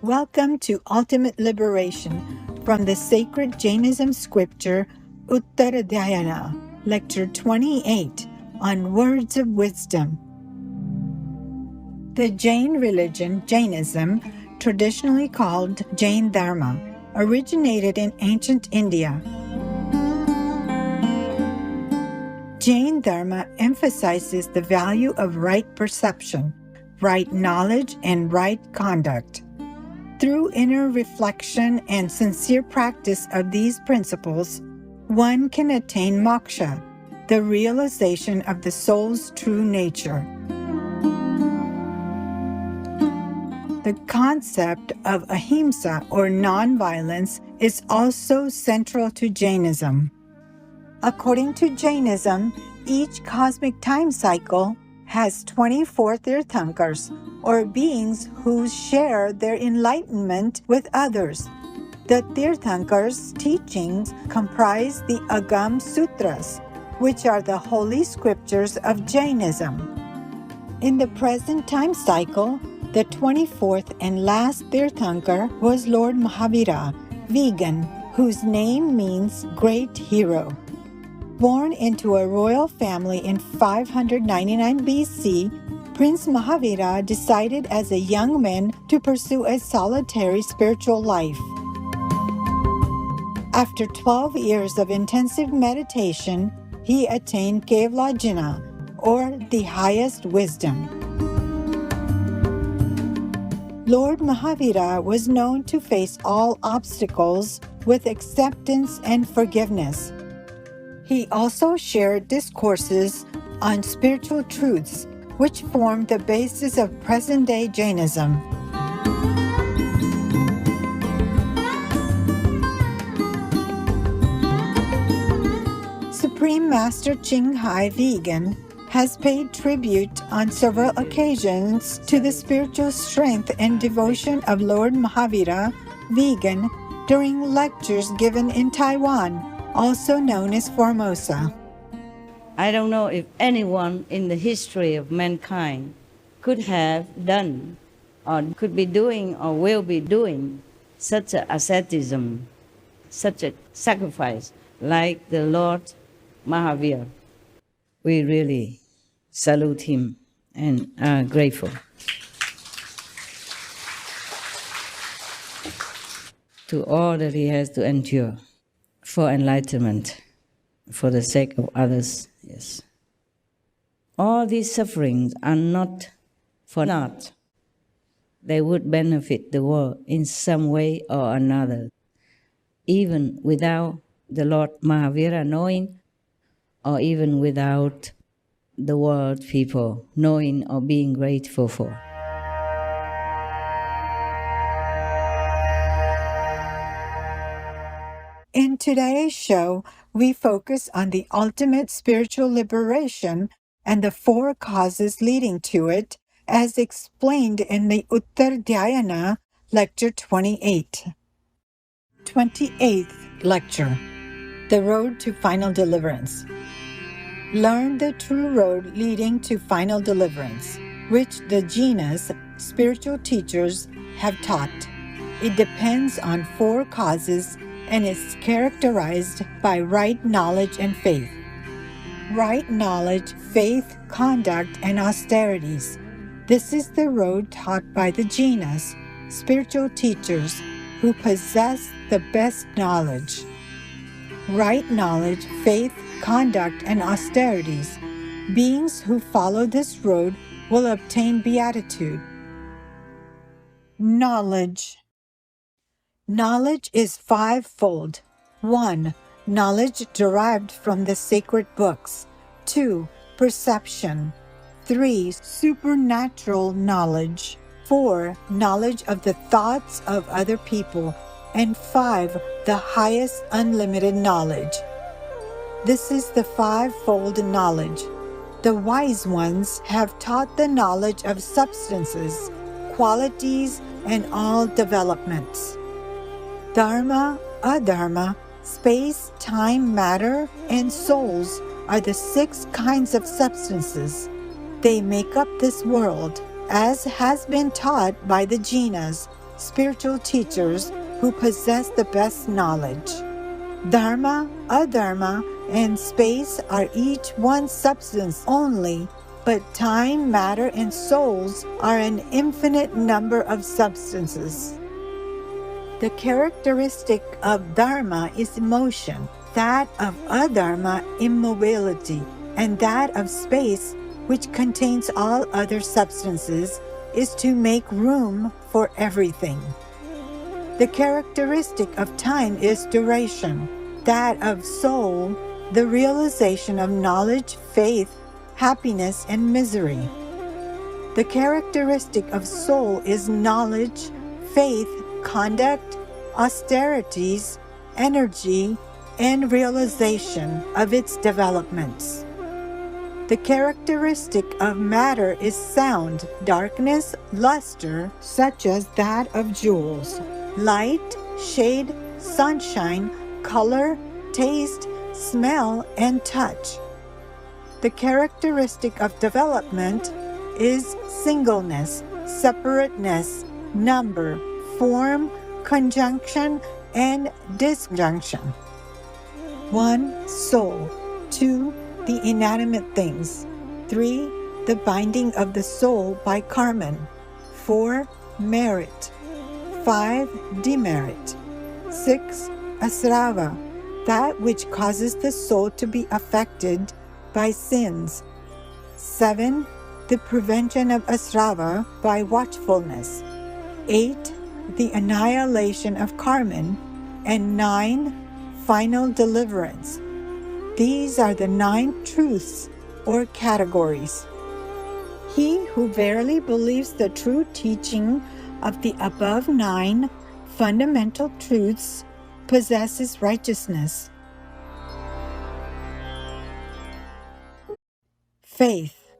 Welcome to Ultimate Liberation from the Sacred Jainism Scripture, Uttaradhyayana, Lecture 28 on Words of Wisdom. The Jain religion, Jainism, traditionally called Jain Dharma, originated in ancient India. Jain Dharma emphasizes the value of right perception, right knowledge, and right conduct. Through inner reflection and sincere practice of these principles, one can attain moksha, the realization of the soul's true nature. The concept of ahimsa or nonviolence is also central to Jainism. According to Jainism, each cosmic time cycle has 24 Tirthankars, or beings who share their enlightenment with others. The Tirthankars' teachings comprise the Agam Sutras, which are the holy scriptures of Jainism. In the present time cycle, the 24th and last Tirthankar was Lord Mahavira, vegan, whose name means great hero. Born into a royal family in 599 BC, Prince Mahavira decided as a young man to pursue a solitary spiritual life. After 12 years of intensive meditation, he attained Kevalajnana, or the highest wisdom. Lord Mahavira was known to face all obstacles with acceptance and forgiveness. He also shared discourses on spiritual truths, which formed the basis of present-day Jainism. Supreme Master Qinghai Vegan has paid tribute on several occasions to the spiritual strength and devotion of Lord Mahavira, vegan, during lectures given in Taiwan, also known as Formosa. I don't know if anyone in the history of mankind could have done, or could be doing, or will be doing such an asceticism, such a sacrifice like the Lord Mahavira. We really salute him and are grateful. To all that he has to endure for enlightenment, for the sake of others, yes. All these sufferings are not for naught. They would benefit the world in some way or another, even without the Lord Mahavira knowing, or even without the world people knowing or being grateful for. In today's show, we focus on the ultimate spiritual liberation and the four causes leading to it, as explained in the Uttaradhyayana, Lecture 28. 28th Lecture, The Road to Final Deliverance. Learn the true road leading to final deliverance, which the Jinas, spiritual teachers, have taught. It depends on four causes and is characterized by right knowledge and faith. Right knowledge, faith, conduct, and austerities. This is the road taught by the Jinas, spiritual teachers, who possess the best knowledge. Right knowledge, faith, conduct, and austerities. Beings who follow this road will obtain beatitude. Knowledge. Knowledge is fivefold. 1. Knowledge derived from the sacred books. 2. Perception. 3. Supernatural knowledge. 4. Knowledge of the thoughts of other people. And 5. The highest unlimited knowledge. This is the fivefold knowledge. The wise ones have taught the knowledge of substances, qualities, and all developments. Dharma, adharma, space, time, matter, and souls are the 6 kinds of substances. They make up this world, as has been taught by the Jinas, spiritual teachers who possess the best knowledge. Dharma, adharma, and space are each one substance only, but time, matter, and souls are an infinite number of substances. The characteristic of dharma is motion, that of adharma immobility, and that of space, which contains all other substances, is to make room for everything. The characteristic of time is duration, that of soul, the realization of knowledge, faith, happiness, and misery. The characteristic of soul is knowledge, faith, conduct, austerities, energy, and realization of its developments. The characteristic of matter is sound, darkness, luster, such as that of jewels, light, shade, sunshine, color, taste, smell, and touch. The characteristic of development is singleness, separateness, number, form, conjunction, and disjunction. 1. Soul. 2. The inanimate things. 3. The binding of the soul by karman. 4. Merit. 5. Demerit. 6. Asrava, that which causes the soul to be affected by sins. 7. The prevention of asrava by watchfulness. 8. The annihilation of karman. And 9. Final deliverance. These are the 9 truths or categories. He who verily believes the true teaching of the above 9 fundamental truths possesses righteousness. Faith.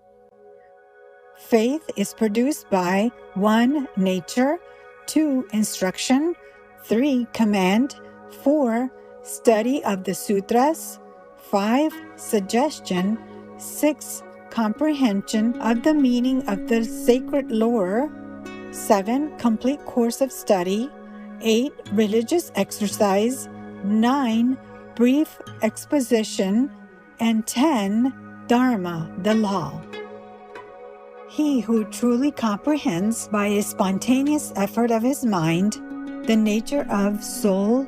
Faith is produced by 1. Nature, 2. Instruction, 3. Command, 4. Study of the sutras, 5. Suggestion, 6. Comprehension of the meaning of the sacred lore, 7. Complete course of study, 8. Religious exercise, 9. Brief exposition, and 10. Dharma, the law. He who truly comprehends by a spontaneous effort of his mind the nature of soul,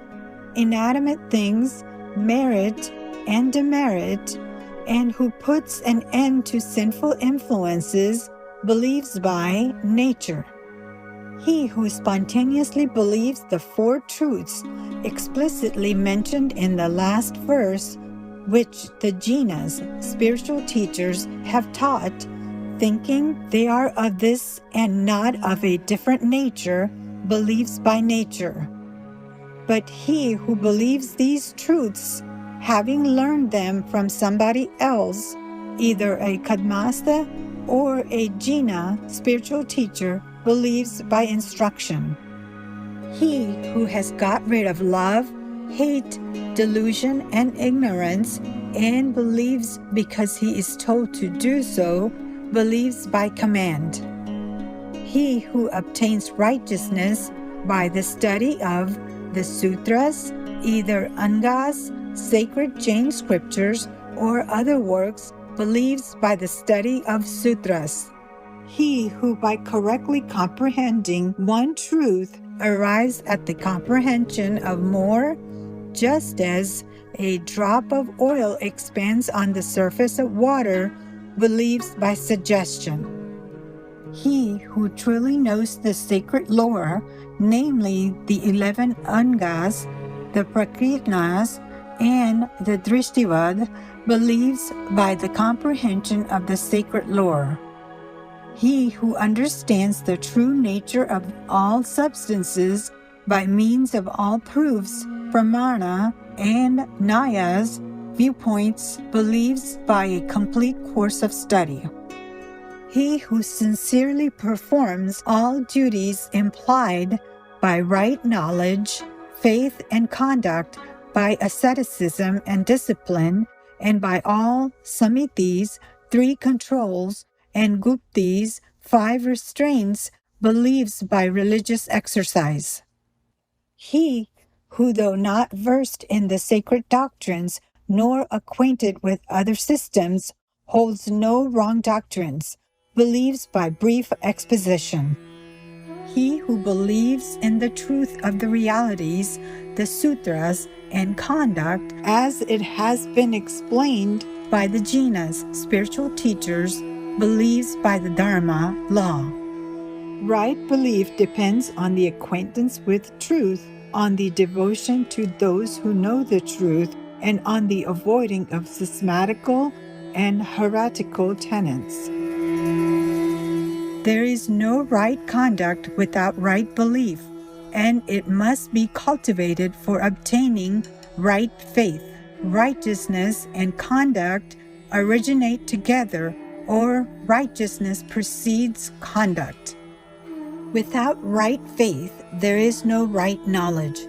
inanimate things, merit, and demerit, and who puts an end to sinful influences, believes by nature. He who spontaneously believes the 4 truths explicitly mentioned in the last verse, which the jinas, spiritual teachers, have taught, thinking they are of this and not of a different nature, believes by nature. But he who believes these truths, having learned them from somebody else, either a Kadmasta or a Jina, spiritual teacher, believes by instruction. He who has got rid of love, hate, delusion, and ignorance, and believes because he is told to do so, believes by command. He who obtains righteousness by the study of the sutras, either Angas, Sacred Jainism Scriptures, or other works, believes by the study of sutras. He who by correctly comprehending one truth arrives at the comprehension of more, just as a drop of oil expands on the surface of water, believes by suggestion. He who truly knows the sacred lore, namely the 11 Angas, the Prakritnas, and the Drishtivad, believes by the comprehension of the sacred lore. He who understands the true nature of all substances by means of all proofs, pramana, and nayas, viewpoints, believes by a complete course of study. He who sincerely performs all duties implied by right knowledge, faith, and conduct, by asceticism and discipline, and by all samitis, 3 controls, and guptis, 5 restraints, believes by religious exercise. He who, though not versed in the sacred doctrines, nor acquainted with other systems, holds no wrong doctrines, believes by brief exposition. He who believes in the truth of the realities, the sutras, and conduct as it has been explained by the jinas, spiritual teachers, believes by the Dharma, law. Right belief depends on the acquaintance with truth, on the devotion to those who know the truth, and on the avoiding of schismatical and heretical tenets. There is no right conduct without right belief, and it must be cultivated for obtaining right faith. Righteousness and conduct originate together, or righteousness precedes conduct. Without right faith, there is no right knowledge.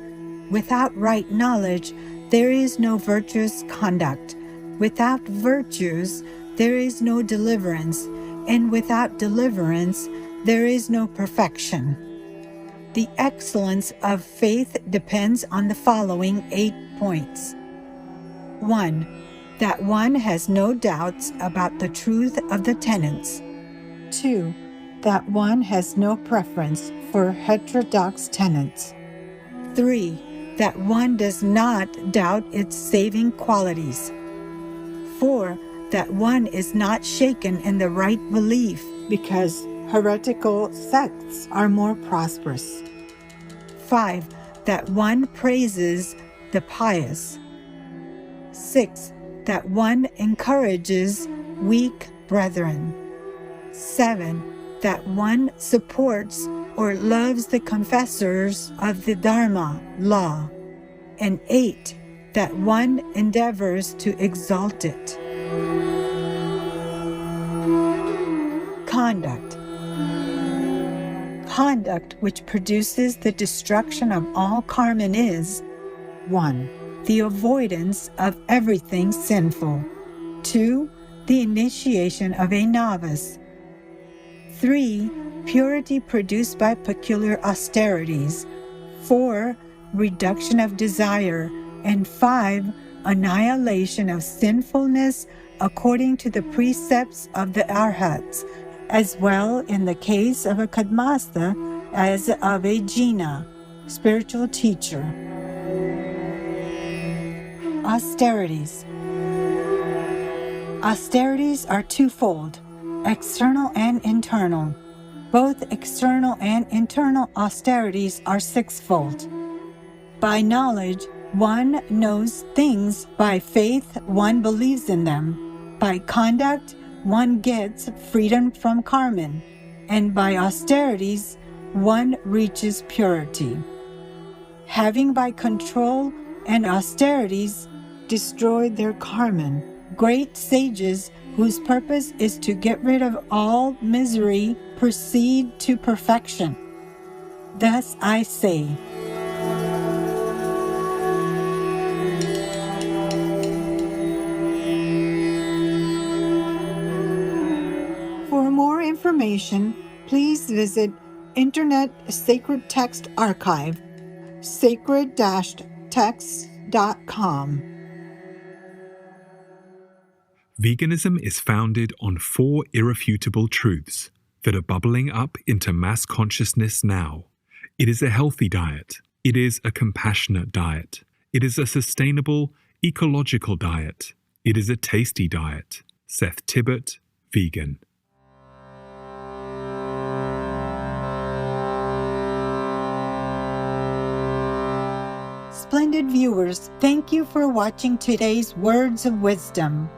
Without right knowledge, there is no virtuous conduct. Without virtues, there is no deliverance. And without deliverance, there is no perfection. The excellence of faith depends on the following 8 points. 1. That one has no doubts about the truth of the tenets. 2. That one has no preference for heterodox tenets. 3. That one does not doubt its saving qualities. 4. That one is not shaken in the right belief because heretical sects are more prosperous. 5. That one praises the pious. 6. That one encourages weak brethren. 7. That one supports or loves the confessors of the Dharma, law. And 8. That one endeavors to exalt it. Conduct. Conduct which produces the destruction of all karma is 1. The avoidance of everything sinful. 2. The initiation of a novice. 3. Purity produced by peculiar austerities. 4. Reduction of desire. And 5. Annihilation of sinfulness according to the precepts of the Arhats, as well in the case of a Kadmastha as of a Jina, spiritual teacher. Austerities. Austerities are twofold, external and internal. Both external and internal austerities are sixfold. By knowledge, one knows things. By faith, one believes in them. By conduct, one gets freedom from karma. And by austerities, one reaches purity. Having by control and austerities destroyed their karma, great sages whose purpose is to get rid of all misery proceed to perfection. Thus I say, for more information, please visit Internet Sacred Text Archive, sacred-texts.com. Veganism is founded on 4 irrefutable truths that are bubbling up into mass consciousness now. It is a healthy diet. It is a compassionate diet. It is a sustainable, ecological diet. It is a tasty diet. Seth Tibbett, vegan. Splendid viewers, thank you for watching today's Words of Wisdom.